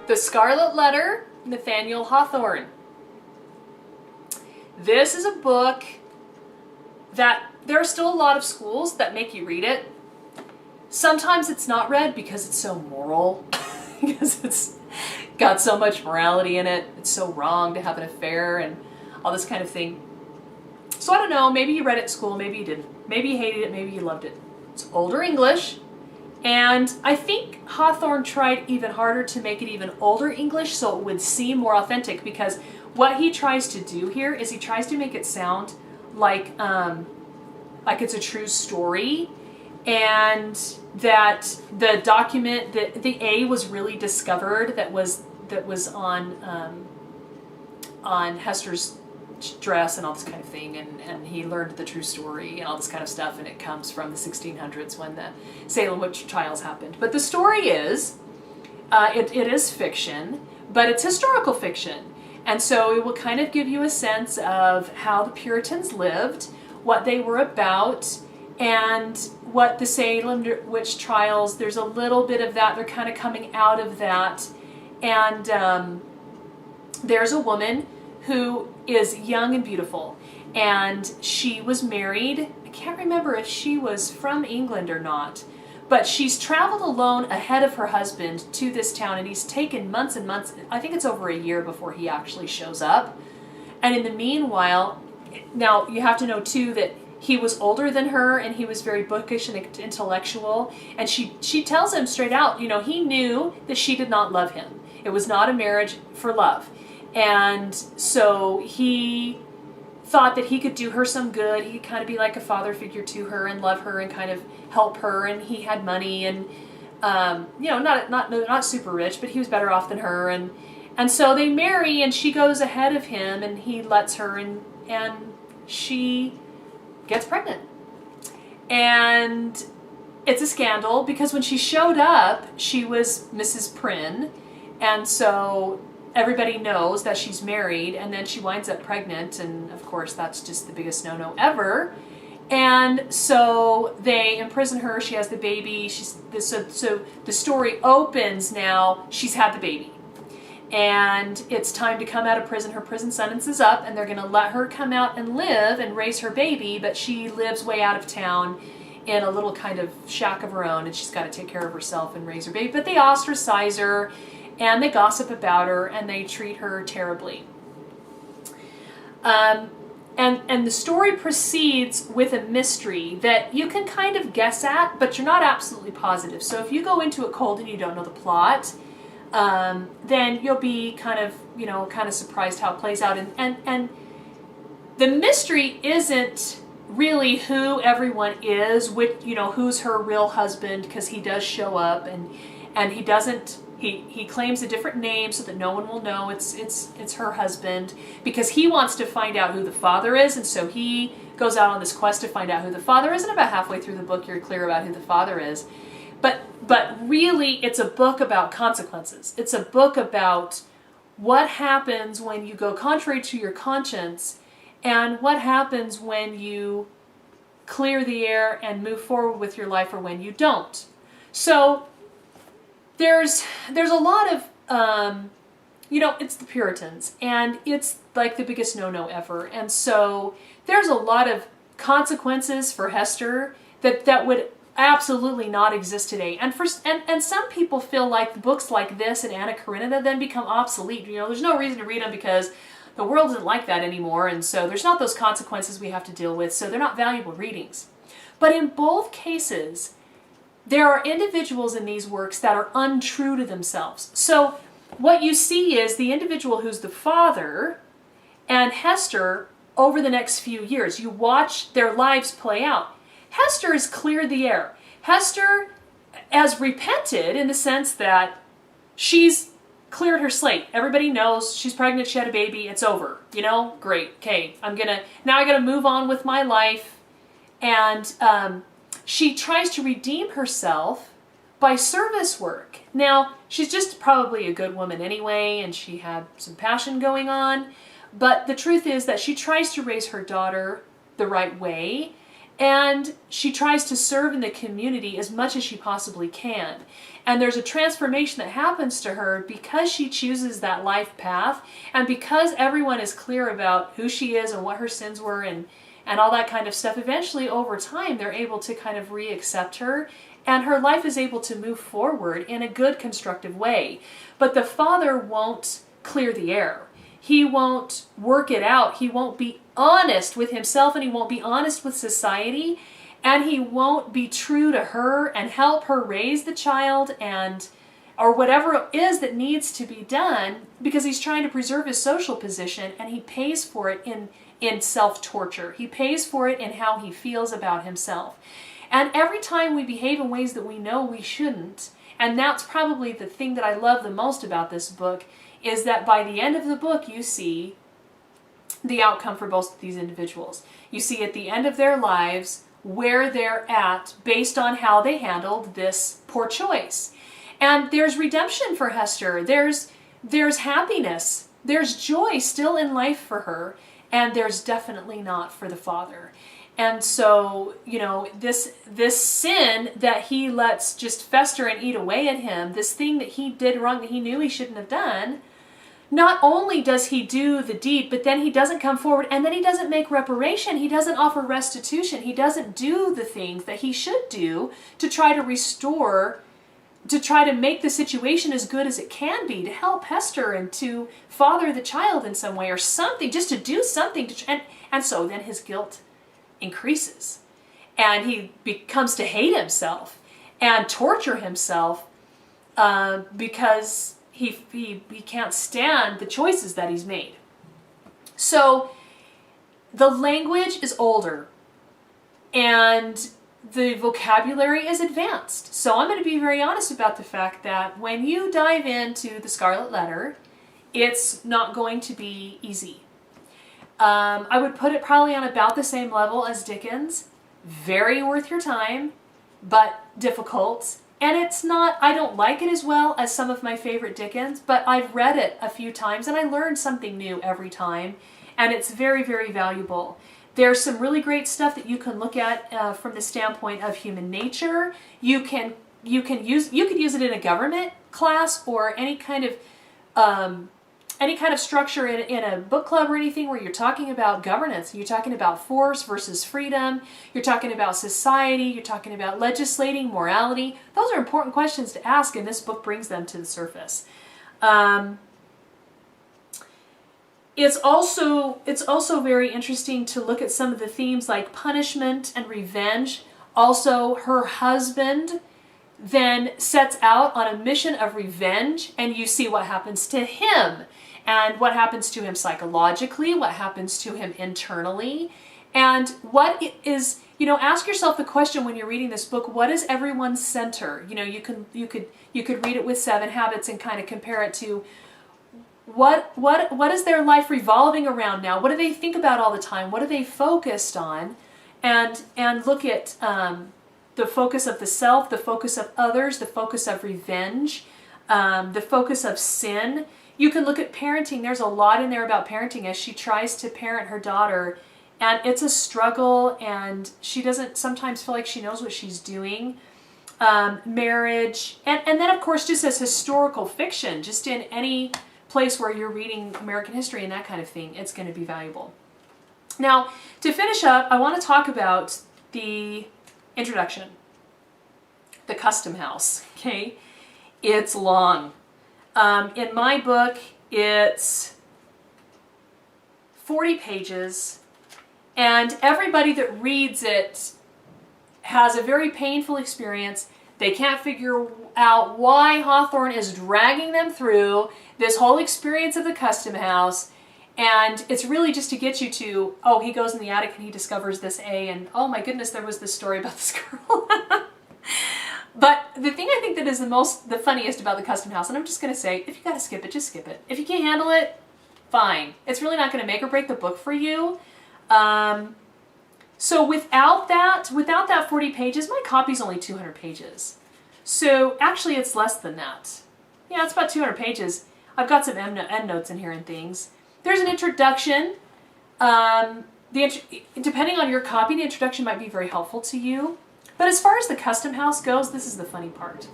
The Scarlet Letter, Nathaniel Hawthorne. This is a book that there are still a lot of schools that make you read it. Sometimes it's not read because it's so moral, because it's got so much morality in it. It's so wrong to have an affair and all this kind of thing. So I don't know, maybe you read it at school, maybe you didn't. Maybe you hated it, maybe you loved it. It's older English, and I think Hawthorne tried even harder to make it even older English so it would seem more authentic, because what he tries to do here is he tries to make it sound like it's a true story, and that the document, that the A was really discovered that was on Hester's dress and all this kind of thing, and he learned the true story and all this kind of stuff, and it comes from the 1600s when the Salem witch trials happened. But the story is, it is fiction, but it's historical fiction. And so it will kind of give you a sense of how the Puritans lived, what they were about, and what the Salem witch trials, there's a little bit of that, they're kind of coming out of that. And there's a woman who is young and beautiful, and she was married. I can't remember if she was from England or not, but she's traveled alone ahead of her husband to this town, and he's taken months and months, I think it's over a year before he actually shows up. And in the meanwhile, now you have to know too that he was older than her, and he was very bookish and intellectual, and she tells him straight out, you know, he knew that she did not love him. It was not a marriage for love. And so he thought that he could do her some good. He could kind of be like a father figure to her and love her and kind of help her. And he had money, and you know, not super rich, but he was better off than her. And so they marry, and she goes ahead of him, and he lets her, and she gets pregnant. And it's a scandal because when she showed up, she was Mrs. Prynne, and so everybody knows that she's married, and then she winds up pregnant, and of course that's just the biggest no-no ever. And so they imprison her. She has the baby. So the story opens now. She's had the baby, and it's time to come out of prison. Her prison sentence is up, and they're going to let her come out and live and raise her baby, but she lives way out of town in a little kind of shack of her own, and she's got to take care of herself and raise her baby. But they ostracize her, and they gossip about her, and they treat her terribly. And the story proceeds with a mystery that you can kind of guess at, but you're not absolutely positive. So if you go into it cold and you don't know the plot, then you'll be kind of surprised how it plays out. And the mystery isn't really who everyone is, who's her real husband, because he does show up, and he doesn't. He claims a different name so that no one will know it's her husband, because he wants to find out who the father is, and so he goes out on this quest to find out who the father is, and about halfway through the book you're clear about who the father is. But really it's a book about consequences. It's a book about what happens when you go contrary to your conscience, and what happens when you clear the air and move forward with your life, or when you don't. So there's a lot of, it's the Puritans, and it's like the biggest no-no ever. And so there's a lot of consequences for Hester that would absolutely not exist today. And some people feel like books like this and Anna Karenina then become obsolete. There's no reason to read them because the world isn't like that anymore, and so there's not those consequences we have to deal with, so they're not valuable readings. But in both cases, there are individuals in these works that are untrue to themselves. So what you see is the individual who's the father and Hester over the next few years. You watch their lives play out. Hester has cleared the air. Hester has repented in the sense that she's cleared her slate. Everybody knows she's pregnant, she had a baby, it's over. Great, okay, I gotta move on with my life. And she tries to redeem herself by service work. Now, she's just probably a good woman anyway, and she had some passion going on, but the truth is that she tries to raise her daughter the right way, And she tries to serve in the community as much as she possibly can. And there's a transformation that happens to her because she chooses that life path, and because everyone is clear about who she is and what her sins were and all that kind of stuff. Eventually, over time, they're able to kind of re-accept her, and her life is able to move forward in a good, constructive way. But the father won't clear the air. He won't work it out. He won't be honest with himself, and he won't be honest with society, and he won't be true to her and help her raise the child and or whatever it is that needs to be done, because he's trying to preserve his social position, and he pays for it in self-torture. He pays for it in how he feels about himself. And every time we behave in ways that we know we shouldn't, and that's probably the thing that I love the most about this book, is that by the end of the book you see the outcome for both of these individuals. You see at the end of their lives where they're at based on how they handled this poor choice. And there's redemption for Hester. There's happiness. There's joy still in life for her. And there's definitely not for the father. And so, you know, this sin that he lets just fester and eat away at him, this thing that he did wrong that he knew he shouldn't have done, not only does he do the deed, but then he doesn't come forward, and then he doesn't make reparation. He doesn't offer restitution. He doesn't do the things that he should do to try to restore, to try to make the situation as good as it can be, to help Hester and to father the child in some way or something, just to do something. And so then his guilt increases, and he becomes to hate himself and torture himself because he can't stand the choices that he's made. So the language is older, and the vocabulary is advanced. So I'm going to be very honest about the fact that when you dive into the Scarlet Letter, it's not going to be easy. I would put it probably on about the same level as Dickens. Very worth your time, but difficult. And it's not, I don't like it as well as some of my favorite Dickens, but I've read it a few times and I learn something new every time. And it's very, very valuable. There's some really great stuff that you can look at from the standpoint of human nature. You could use it in a government class or any kind of structure in a book club or anything where you're talking about governance. You're talking about force versus freedom. You're talking about society. You're talking about legislating, morality. Those are important questions to ask, and this book brings them to the surface. It's also very interesting to look at some of the themes like punishment and revenge. Also, her husband then sets out on a mission of revenge, and you see what happens to him and what happens to him psychologically, what happens to him internally, and what is, you know, ask yourself the question when you're reading this book, what is everyone's center? You know, you could read it with 7 Habits and kind of compare it to what is their life revolving around now? What do they think about all the time? What are they focused on? And look at the focus of the self, the focus of others, the focus of revenge, the focus of sin. You can look at parenting. There's a lot in there about parenting as she tries to parent her daughter, and it's a struggle, and she doesn't sometimes feel like she knows what she's doing. Marriage, and then of course just as historical fiction, just in any place where you're reading American history and that kind of thing, it's going to be valuable. Now, to finish up, I want to talk about the introduction, the Custom House. Okay, it's long. In my book, it's 40 pages, and everybody that reads it has a very painful experience. They can't figure out why Hawthorne is dragging them through this whole experience of the Custom House, and it's really just to get you to, oh, he goes in the attic and he discovers this A, and oh my goodness, there was this story about this girl. But the thing I think that is the funniest about the Custom House, and I'm just going to say, if you got to skip it, just skip it. If you can't handle it, fine. It's really not going to make or break the book for you. So without that 40 pages, my copy's only 200 pages. So actually it's less than that. Yeah, it's about 200 pages. I've got some endnotes in here and things. There's an introduction. Depending on your copy, the introduction might be very helpful to you. But as far as the Custom House goes, this is the funny part.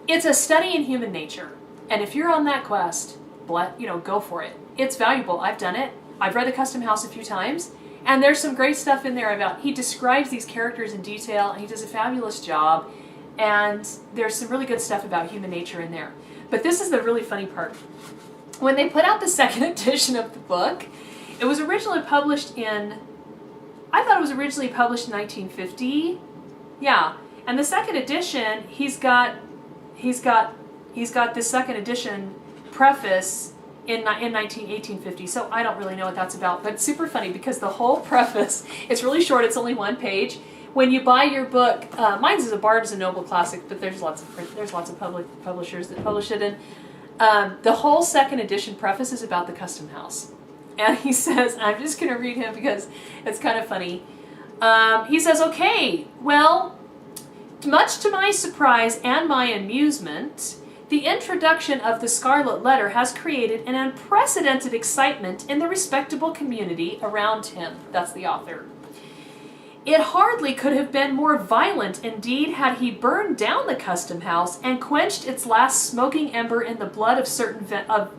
It's a study in human nature. And if you're on that quest, go for it. It's valuable. I've done it. I've read the Custom House a few times. And there's some great stuff in there about, he describes these characters in detail, and he does a fabulous job. And there's some really good stuff about human nature in there. But this is the really funny part. When they put out the second edition of the book, it was originally published in, I thought it was originally published in 1950. Yeah. And the second edition, he's got this second edition preface in 1850, so I don't really know what that's about, but it's super funny because the whole preface, it's really short, it's only one page. When you buy your book, mine's is a Barnes and Noble classic, but there's lots of publishers that publish it, and the whole second edition preface is about the Custom House. And he says, I'm just going to read him because it's kind of funny. He says, okay, well, much to my surprise and my amusement, the introduction of the Scarlet Letter has created an unprecedented excitement in the respectable community around him. That's the author. It hardly could have been more violent, indeed, had he burned down the Custom House and quenched its last smoking ember in the blood of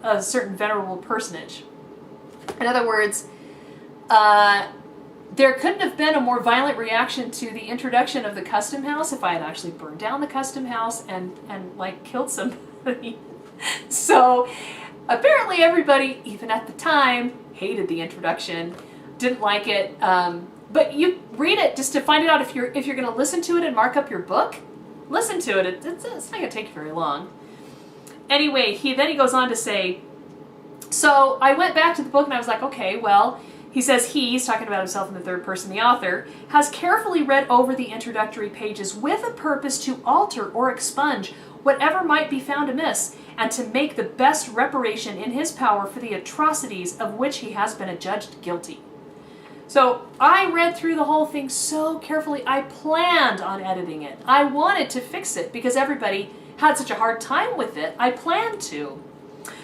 a certain venerable personage. In other words, there couldn't have been a more violent reaction to the introduction of the Custom House if I had actually burned down the Custom House and killed somebody. So apparently everybody, even at the time, hated the introduction, didn't like it. But you read it just to find it out if you're going to listen to it and mark up your book. Listen to it. It's not going to take you very long. Anyway, then he goes on to say, so I went back to the book and I was like, okay, well, he says he's talking about himself in the third person, the author, has carefully read over the introductory pages with a purpose to alter or expunge whatever might be found amiss and to make the best reparation in his power for the atrocities of which he has been adjudged guilty. So I read through the whole thing so carefully. I planned on editing it. I wanted to fix it because everybody had such a hard time with it. I planned to.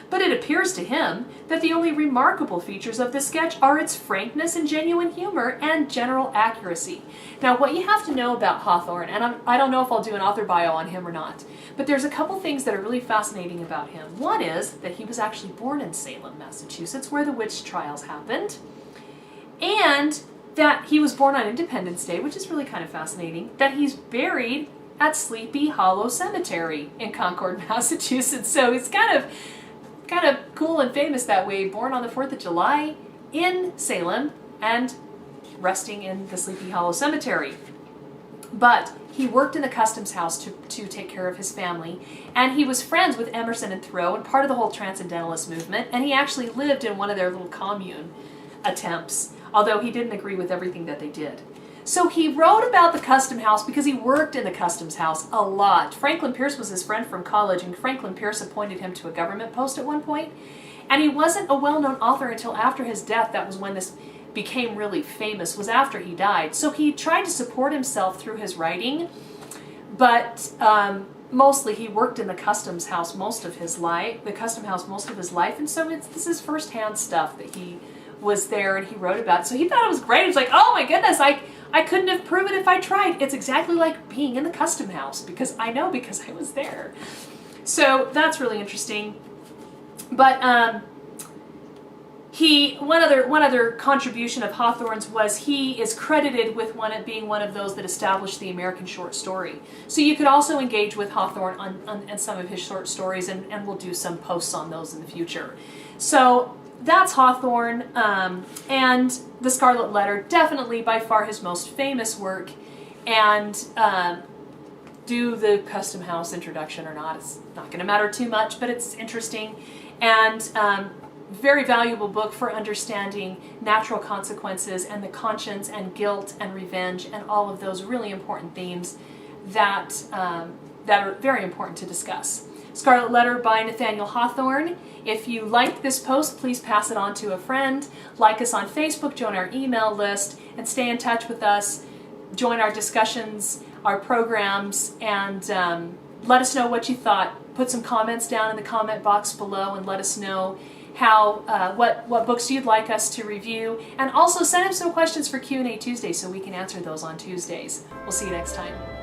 But it appears to him that the only remarkable features of this sketch are its frankness and genuine humor and general accuracy. Now, what you have to know about Hawthorne, and I don't know if I'll do an author bio on him or not, but there's a couple things that are really fascinating about him. One is that he was actually born in Salem, Massachusetts, where the witch trials happened, and that he was born on Independence Day, which is really kind of fascinating, that he's buried at Sleepy Hollow Cemetery in Concord, Massachusetts. So he's kind of cool and famous that way, born on the 4th of July in Salem and resting in the Sleepy Hollow Cemetery. But he worked in the Customs House to take care of his family, and he was friends with Emerson and Thoreau and part of the whole Transcendentalist movement, and he actually lived in one of their little commune attempts, although he didn't agree with everything that they did. So he wrote about the Custom House because he worked in the Customs House a lot. Franklin Pierce was his friend from college, and Franklin Pierce appointed him to a government post at one point. And he wasn't a well-known author until after his death. That was when this became really famous, was after he died. So he tried to support himself through his writing, but mostly he worked in the Customs House most of his life, and so this is firsthand stuff that he was there and he wrote about it. So he thought it was great. He was like, oh my goodness, I couldn't have proven if I tried. It's exactly like being in the Custom House because I was there. So that's really interesting. But one other contribution of Hawthorne's was he is credited with being one of those that established the American short story. So you could also engage with Hawthorne on some of his short stories, and we'll do some posts on those in the future. So that's Hawthorne, and The Scarlet Letter, definitely by far his most famous work, and do the Custom House introduction or not, it's not going to matter too much, but it's interesting, and very valuable book for understanding natural consequences and the conscience and guilt and revenge and all of those really important themes that are very important to discuss. Scarlet Letter by Nathaniel Hawthorne. If you liked this post, please pass it on to a friend. Like us on Facebook, join our email list, and stay in touch with us. Join our discussions, our programs, and let us know what you thought. Put some comments down in the comment box below and let us know what books you'd like us to review, and also send up some questions for Q&A Tuesday so we can answer those on Tuesdays. We'll see you next time.